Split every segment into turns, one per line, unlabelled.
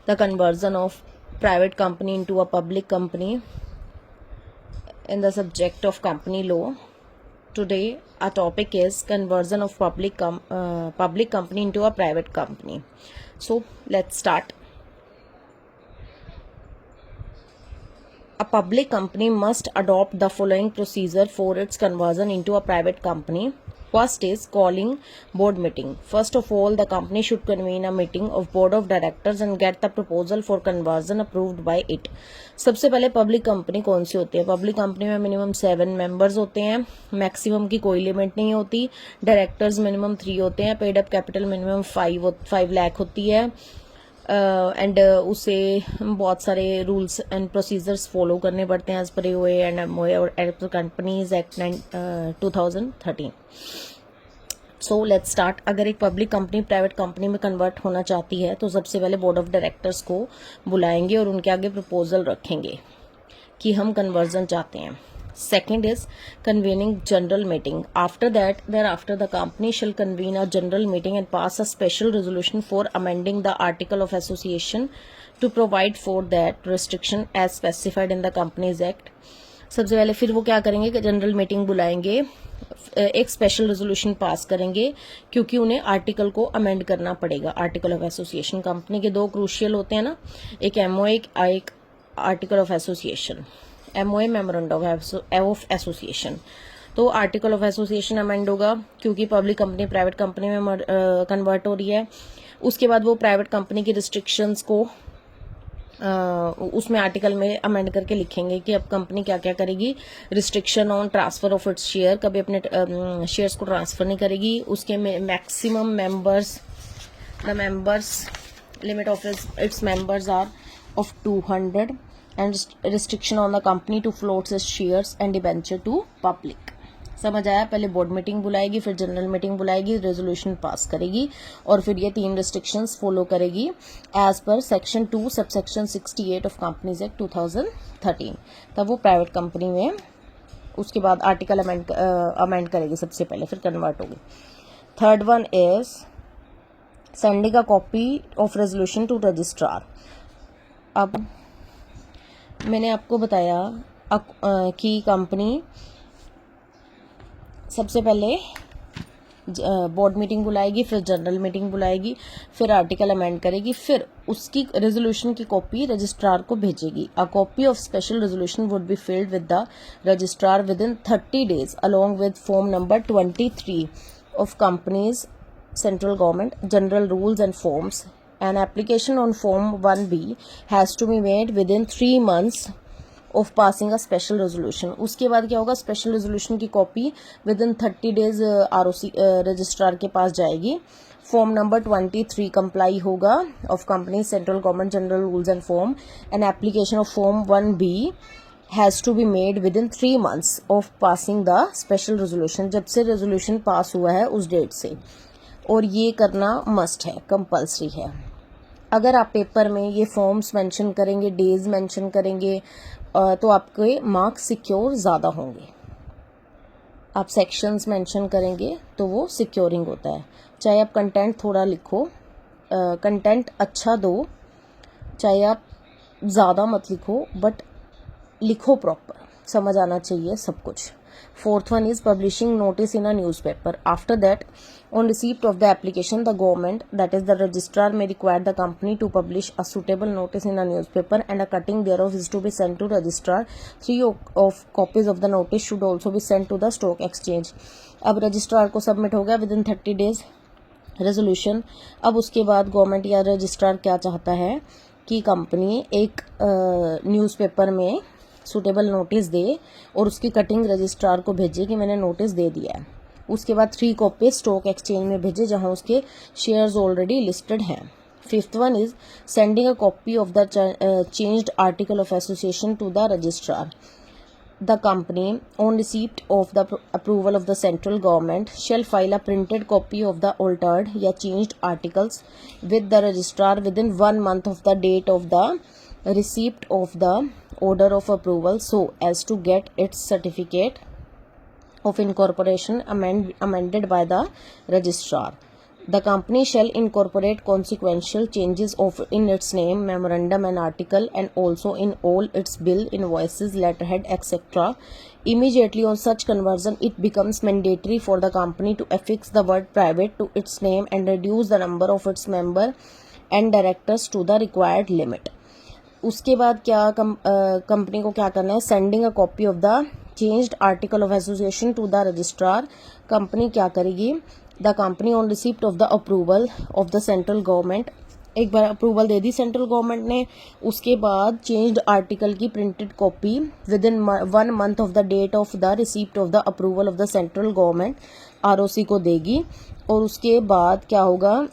the conversion of private company into a public company in the subject of company law. Today our topic is conversion of public company into a private company. So let's start. A public company must adopt the following procedure for its conversion into a private company. First is calling board meeting. First of all, the company should convene a meeting of board of directors and get the proposal for conversion approved by it. सबसे पहले public company कौन सी होती है? Public company में minimum 7 members होते हैं, maximum की कोई लिमिट नहीं होती, डायरेक्टर्स मिनिमम 3 होते हैं, paid up capital minimum 5 lakh होती है, एंड उसे बहुत सारे रूल्स एंड प्रोसीजर्स फॉलो करने पड़ते हैं as per UA and MOA और companies act 2013. So let's start. अगर एक पब्लिक कंपनी प्राइवेट कंपनी में कन्वर्ट होना चाहती है तो सबसे पहले बोर्ड ऑफ डायरेक्टर्स को बुलाएंगे और उनके आगे प्रपोजल रखेंगे कि हम कन्वर्जन चाहते हैं. Second is convening general meeting. Thereafter the company shall convene a general meeting and pass a special resolution for amending the article of association to provide for that restriction as specified in the Companies Act. सबसे पहले फिर वो क्या करेंगे कि general meeting बुलाएंगे, एक special resolution pass करेंगे क्योंकि उन्हें आर्टिकल को अमेंड करना पड़ेगा. आर्टिकल ऑफ एसोसिएशन कंपनी के दो क्रूशियल होते हैं ना, एक एमओए एक article of association. MOA memorandum of association. तो आर्टिकल ऑफ एसोसिएशन अमेंड होगा क्योंकि पब्लिक कंपनी प्राइवेट कंपनी में कन्वर्ट हो रही है. उसके बाद वो प्राइवेट कंपनी की रिस्ट्रिक्शंस को उसमें आर्टिकल में अमेंड करके लिखेंगे कि अब कंपनी क्या क्या करेगी. Restriction on transfer of its share, कभी अपने शेयर्स को ट्रांसफर नहीं करेगी. उसके maximum members, the members limit of its members are of 200 and restriction on the company to float its shares and debenture to public. समझ आया? पहले board meeting बुलाएगी, फिर जनरल मीटिंग बुलाएगी, रेजोल्यूशन पास करेगी और फिर ये 3 रिस्ट्रिक्शंस फॉलो करेगी as per section 2 subsection 68 of companies act 2013. तब वो प्राइवेट कंपनी में उसके बाद आर्टिकल अमेंड करेगी सबसे पहले, फिर कन्वर्ट होगी. Third one is sending a copy of resolution to registrar. अब मैंने आपको बताया कि कंपनी सबसे पहले बोर्ड मीटिंग बुलाएगी, फिर जनरल मीटिंग बुलाएगी, फिर आर्टिकल अमेंड करेगी, फिर उसकी रेजोल्यूशन की कॉपी रजिस्ट्रार को भेजेगी. अ copy of special resolution would be filled with the registrar with in 30 days along with form number 23 of companies central government general rules and forms. An application on Form 1B has to be made within 3 months of passing a special resolution. उसके बाद क्या होगा? Special resolution की copy within 30 days ROC registrar के पास जाएगी. Form number 23 comply होगा of company central government general rules and form. An application of form 1B has to be made within 3 months of passing the special resolution. जब से resolution pass हुआ है उस date से, और ये करना मस्ट है, कंपल्सरी है. अगर आप पेपर में ये फॉर्म्स मेंशन करेंगे, डेज मेंशन करेंगे, तो आपके मार्क्स सिक्योर ज़्यादा होंगे. आप सेक्शंस मेंशन करेंगे तो वो सिक्योरिंग होता है. चाहे आप कंटेंट थोड़ा लिखो, कंटेंट अच्छा दो, चाहे आप ज़्यादा मत लिखो, बट लिखो प्रॉपर, समझ आना चाहिए सब कुछ. Fourth one is publishing notice in a newspaper. After that, on receipt of the application, the government, that is the registrar, may require the company to publish a suitable notice in a newspaper and a cutting thereof is to be sent to registrar. 3 of copies of the notice should also be sent to the stock exchange. अब registrar को submit हो गया with in 30 days resolution. अब उसके बाद government या registrar क्या चाहता है कि कंपनी एक न्यूज़पेपर में सूटेबल नोटिस दे और उसकी कटिंग रजिस्ट्रार को भेजे कि मैंने नोटिस दे दिया है. उसके बाद 3 कॉपी स्टॉक एक्सचेंज में भेजे जहां उसके शेयर्स ऑलरेडी लिस्टेड हैं. Fifth one is sending a copy of the changed article of association to the registrar. The company, on receipt of the approval of the central government, shall file a printed copy of the altered या changed articles with the registrar within 1 month of the date of the receipt of the order of approval, so as to get its certificate of incorporation amended by the registrar. The company shall incorporate consequential changes in its name, memorandum and article, and also in all its bill, invoices, letterhead, etc. Immediately on such conversion, it becomes mandatory for the company to affix the word private to its name and reduce the number of its member and directors to the required limit. उसके बाद क्या company को क्या करना है, sending a copy of the changed article of association to the registrar. Company क्या करेगी, the company on receipt of the approval of the central government, एक बार अप्रूवल दे दी सेंट्रल गवर्नमेंट ने, उसके बाद चेंज्ड आर्टिकल की printed copy within 1 month of the date of the receipt of the approval of the central government ROC को देगी. और उसके बाद क्या होगा,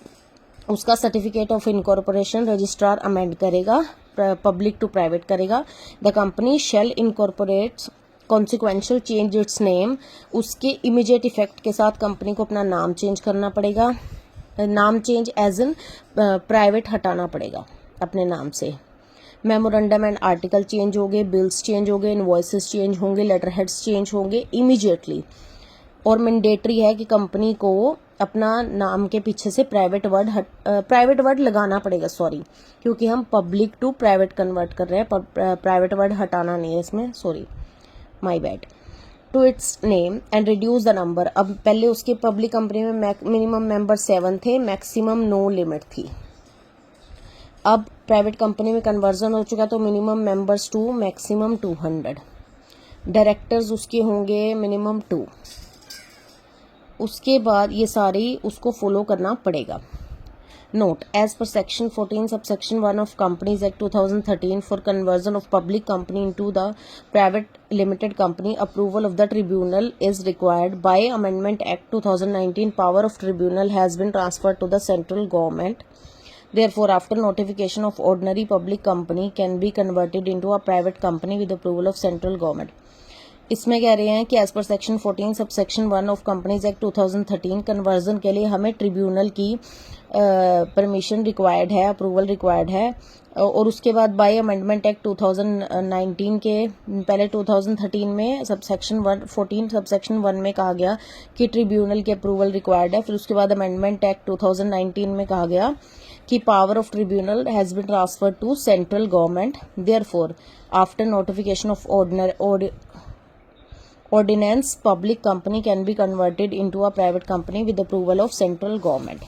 उसका certificate of incorporation registrar amend करेगा, पब्लिक टू प्राइवेट करेगा. The company shall incorporate consequential change its name, उसके इमीडिएट इफेक्ट के साथ कंपनी को अपना नाम चेंज करना पड़ेगा. नाम चेंज एज इन प्राइवेट हटाना पड़ेगा अपने नाम से. मेमोरेंडम एंड आर्टिकल चेंज हो गए, बिल्स चेंज हो गए, इनवॉइसेस चेंज होंगे, लेटर हेड्स चेंज होंगे इमीडिएटली. और मैंडेटरी है कि कंपनी को अपना नाम के पीछे से प्राइवेट वर्ड लगाना पड़ेगा, सॉरी, क्योंकि हम पब्लिक टू प्राइवेट कन्वर्ट कर रहे हैं, प्राइवेट वर्ड हटाना नहीं है इसमें, sorry, my bad. To its name and reduce the number. अब पहले उसके पब्लिक कंपनी में मिनिमम मेंबर 7 थे, मैक्सिमम नो लिमिट थी. अब प्राइवेट कंपनी में कन्वर्जन हो चुका तो मिनिमम मेंबर्स 2, मैक्सिमम 200. डायरेक्टर्स उसके होंगे मिनिमम 2. उसके बाद ये सारी उसको फॉलो करना पड़ेगा. Note, as per section 14 subsection 1 of companies act 2013 for conversion of public company into the private limited company, approval of the tribunal is required. By amendment act 2019 power of tribunal has been transferred to the central government. Therefore, after notification of ordinary public company can be converted into a private company with approval of central government. इसमें कह रहे हैं कि as per section 14 sub section 1 of companies act 2013 conversion के लिए हमें tribunal की permission required है, अप्रूवल रिक्वायर्ड है. और उसके बाद बाय अमेंडमेंट एक्ट 2019 के पहले 2013 में सबसेक्शन 14 सबसेक्शन 1 में कहा गया कि ट्रिब्यूनल की अप्रूवल रिक्वायर्ड है. फिर उसके बाद अमेंडमेंट एक्ट 2019 में कहा गया कि power of tribunal has been transferred to central government. Therefore after notification of ordinance, public company can be converted into a private company with approval of central government.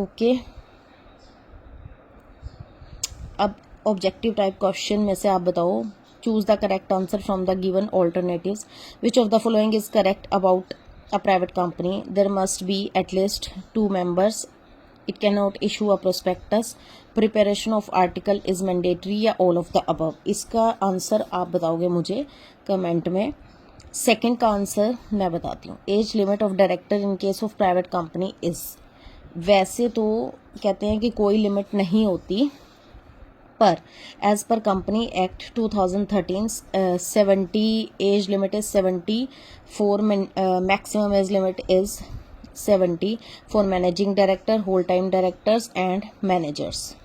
Okay. अब objective type question में से आप बताओ, choose the correct answer from the given alternatives. Which of the following is correct about a private company? There must be at least 2 members. It cannot issue a prospectus. Preparation of article is mandatory या all of the above. इसका answer आप बताओगे मुझे comment में. Second का answer मैं बताती हूँ. Age limit of director in case of private company is, वैसे तो कहते हैं कि कोई लिमिट नहीं होती, पर as per company act 2013 70 age limit is 70, for maximum age limit is 70 for managing director, whole time directors and managers,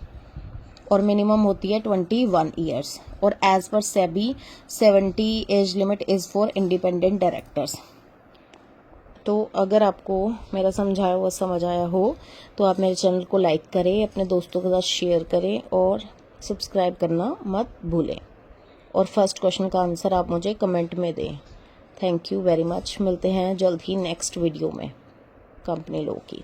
और मिनिमम होती है 21 ईयर्स. और as per SEBI 70 age limit is for independent directors. तो अगर आपको मेरा समझाया हुआ समझ आया हो तो आप मेरे चैनल को लाइक करें, अपने दोस्तों के साथ शेयर करें और सब्सक्राइब करना मत भूलें. और फर्स्ट क्वेश्चन का आंसर आप मुझे कमेंट में दें. Thank you very much. मिलते हैं जल्द ही नेक्स्ट वीडियो में कंपनी लॉ की.